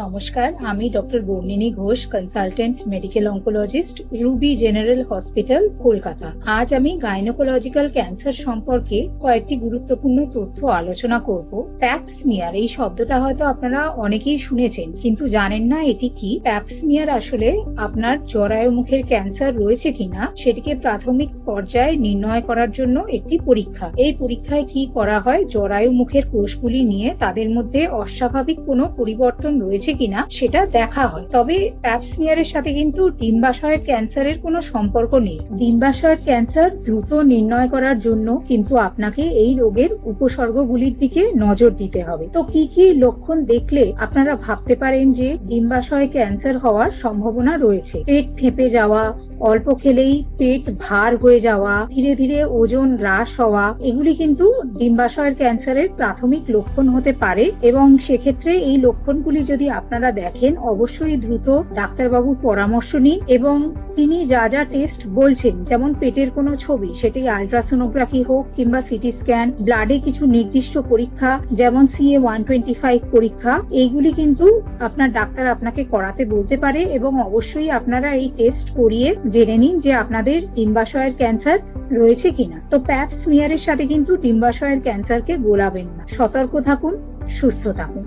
নমস্কার, আমি doctor Barnini Ghosh, consultant medical oncologist, Ruby General Hospital, Kolkata. আজ আমি গাইনোকোলজিক্যাল ক্যান্সার সম্পর্কে কয়েকটি গুরুত্বপূর্ণ তথ্য আলোচনা করব। প্যাপস্মিয়ার এই শব্দটা হয়তো আপনারা অনেকেই শুনেছেন, কিন্তু জানেন না এটি কি। প্যাপস্মিয়ার আসলে আপনার জরায়ু মুখের ক্যান্সার রয়েছে কিনা সেটিকে প্রাথমিক পর্যায়ে নির্ণয় করার জন্য একটি পরীক্ষা। এই পরীক্ষায় কি করা হয়, জরায়ু মুখের কোষগুলি নিয়ে তাদের মধ্যে অস্বাভাবিক কোনো পরিবর্তন রয়েছে কিনা সেটা দেখা হয়। তবে প্যাপস্মিয়ারের সাথে কিন্তু ডিম্বাশয়ের ক্যান্সারের কোনো সম্পর্ক নেই। ডিম্বাশয়ের ক্যান্সার দ্রুত নির্ণয় করার জন্য কিন্তু আপনাকে এই রোগের উপসর্গগুলির দিকে নজর দিতে হবে। তো কি কি লক্ষণ দেখলে আপনারা ভাবতে পারেন যে ডিম্বাশয় ক্যান্সার হওয়ার সম্ভাবনা রয়েছে? পেট ফেঁপে যাওয়া, অল্প খেলেই পেট ভার হয়ে যাওয়া, ধীরে ধীরে ওজন হ্রাস হওয়া, এগুলি কিন্তু ডিম্বাশয়ের ক্যান্সারের প্রাথমিক লক্ষণ হতে পারে। এবং সেক্ষেত্রে এই লক্ষণগুলি যদি আপনারা দেখেন, অবশ্যই দ্রুত ডাক্তারবাবুর পরামর্শ নিন এবং তিনি যা যা টেস্ট বলছেন, যেমন পেটের কোনো ছবি, সেটি আলট্রাসোনোগ্রাফি হোক কিংবা সিটি স্ক্যান, ব্লাডে কিছু নির্দিষ্ট পরীক্ষা যেমন CA-125 পরীক্ষা, এইগুলি কিন্তু আপনার ডাক্তার আপনাকে করাতে বলতে পারে। এবং অবশ্যই আপনারা এই টেস্ট করিয়ে জেনে নিন যে আপনাদের ডিম্বাশয়ের ক্যান্সার রয়েছে কিনা। তো প্যাপস্মিয়ারের সাথে কিন্তু ডিম্বাশয়ের ক্যান্সারকে গোলাবেন না। সতর্ক থাকুন, সুস্থ থাকুন।